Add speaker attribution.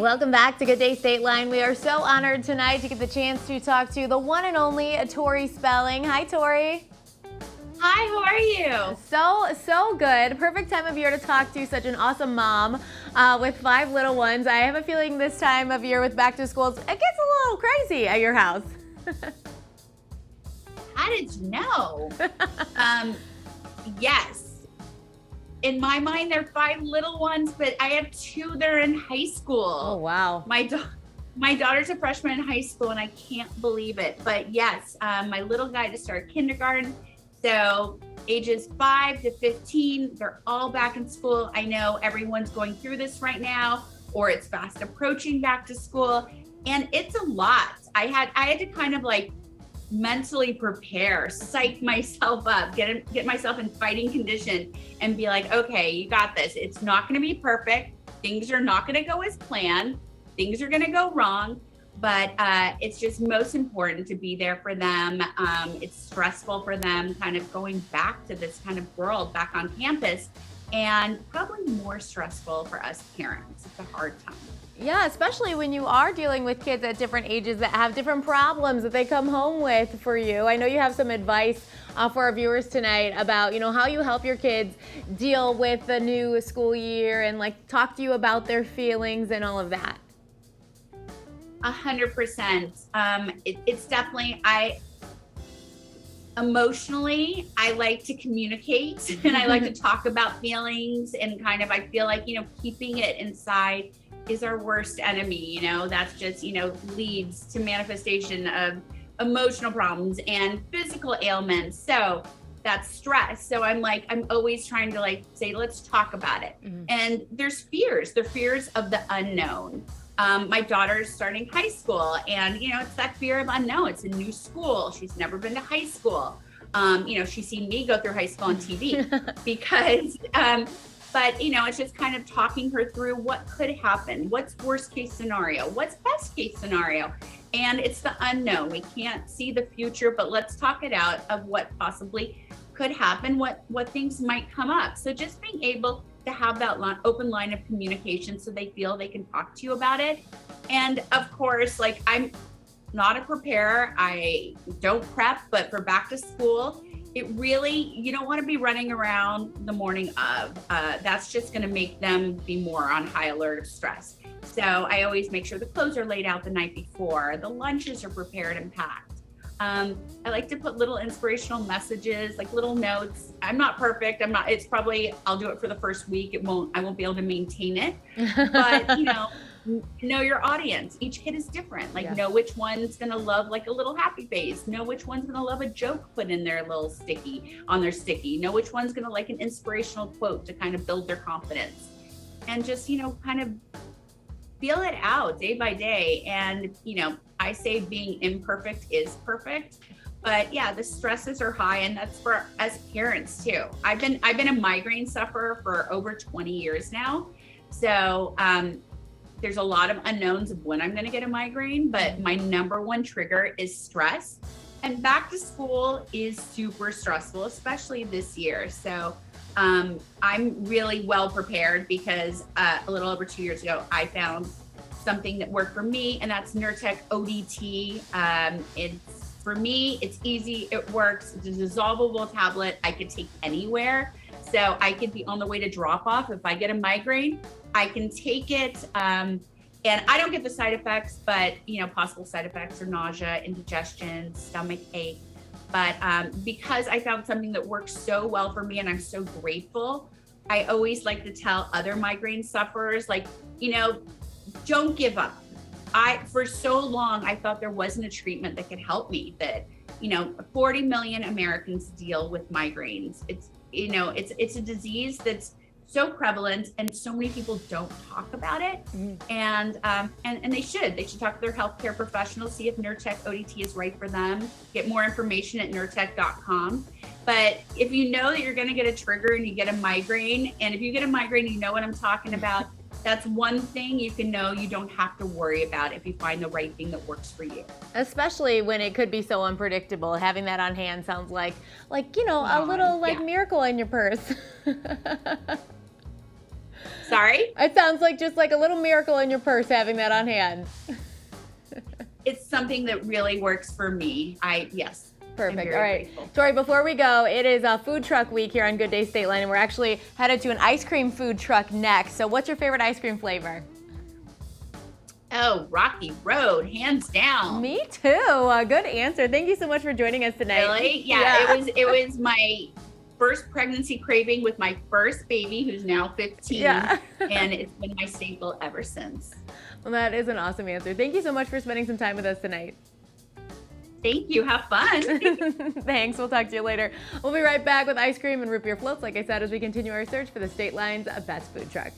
Speaker 1: Welcome back to Good Day State Line. We are so honored tonight to get the chance to talk to the one and only Tori Spelling. Hi, Tori.
Speaker 2: Hi, how are you?
Speaker 1: So good. Perfect time of year to talk to such an awesome mom with 5 little ones. I have a feeling this time of year with back to schools, it gets a little crazy at your house.
Speaker 2: How did you know? Yes. In my mind, they're 5 little ones, but I have 2 that are in high school.
Speaker 1: Oh, wow.
Speaker 2: My daughter's a freshman in high school, and I can't believe it. But yes, my little guy just started kindergarten. So ages 5 to 15, they're all back in school. I know everyone's going through this right now, or it's fast approaching back to school. And it's a lot. I had to kind of like mentally prepare, psych myself up, get myself in fighting condition and be like, okay, you got this. It's not going to be perfect. Things are not going to go as planned. Things are going to go wrong, but it's just most important to be there for them. It's stressful for them kind of going back to this kind of world back on campus, and probably more stressful for us parents. It's a hard time.
Speaker 1: Yeah, especially when you are dealing with kids at different ages that have different problems that they come home with for you. I know you have some advice for our viewers tonight about, how you help your kids deal with the new school year and like talk to you about their feelings and all of that.
Speaker 2: 100%. It's definitely, emotionally, I like to communicate and I like to talk about feelings, and kind of, I feel like, keeping it inside is our worst enemy. That's just, leads to manifestation of emotional problems and physical ailments. So that's stress. So I'm always trying to say, let's talk about it. Mm-hmm. And there's fears, the fears of the unknown. My daughter's starting high school, and it's that fear of unknown. It's a new school. She's never been to high school. She's seen me go through high school on TV because, but it's just kind of talking her through what could happen, what's worst case scenario, what's best case scenario. And it's the unknown. We can't see the future, but let's talk it out of what possibly could happen, what things might come up. So just being able to have that open line of communication so they feel they can talk to you about it. And of course, I'm not a preparer. I don't prep, but for back to school, it really, you don't want to be running around the morning of. That's just going to make them be more on high alert of stress. So I always make sure the clothes are laid out the night before, the lunches are prepared and packed. I like to put little inspirational messages, like little notes. I'm not perfect. I'll do it for the first week. I won't be able to maintain it, but know your audience. Each kid is different. Know which one's going to love a little happy face. Know which one's going to love a joke put in their little sticky. Know which one's going to like an inspirational quote to kind of build their confidence, and just, kind of feel it out day by day. And, I say being imperfect is perfect, but yeah, the stresses are high, and that's for as parents too. I've been a migraine sufferer for over 20 years now. So, there's a lot of unknowns of when I'm going to get a migraine, but my number one trigger is stress, and back to school is super stressful, especially this year. So, I'm really well prepared because, a little over 2 years ago, I found something that worked for me, and that's Nurtec ODT. For me, it's easy, it works. It's a dissolvable tablet I could take anywhere. So I could be on the way to drop off. If I get a migraine, I can take it. And I don't get the side effects, but possible side effects are nausea, indigestion, stomach ache. But because I found something that works so well for me, and I'm so grateful, I always like to tell other migraine sufferers, don't give up. For so long, I thought there wasn't a treatment that could help me. That 40 million Americans deal with migraines. It's a disease that's so prevalent, and so many people don't talk about it. Mm-hmm. And they should talk to their healthcare professionals, see if Nurtec ODT is right for them. Get more information at nurtec.com. But if you know that you're going to get a trigger and you get a migraine, and if you get a migraine, you know what I'm talking about. That's one thing you can know you don't have to worry about if you find the right thing that works for you.
Speaker 1: Especially when it could be so unpredictable. Having that on hand sounds like a little miracle in your purse.
Speaker 2: Sorry?
Speaker 1: It sounds like just like a little miracle in your purse having that on hand.
Speaker 2: It's something that really works for me. Yes.
Speaker 1: Perfect. All right. Tori, before we go, it is a food truck week here on Good Day State Line, and we're actually headed to an ice cream food truck next. So what's your favorite ice cream flavor?
Speaker 2: Oh, Rocky Road, hands down.
Speaker 1: Me too. Good answer. Thank you so much for joining us tonight.
Speaker 2: Really? Yeah. It was my first pregnancy craving with my first baby, who's now 15.
Speaker 1: Yeah.
Speaker 2: And it's been my staple ever since.
Speaker 1: Well, that is an awesome answer. Thank you so much for spending some time with us tonight.
Speaker 2: Thank you. Have fun.
Speaker 1: Thanks. We'll talk to you later. We'll be right back with ice cream and root beer floats, like I said, as we continue our search for the State Line's best food truck.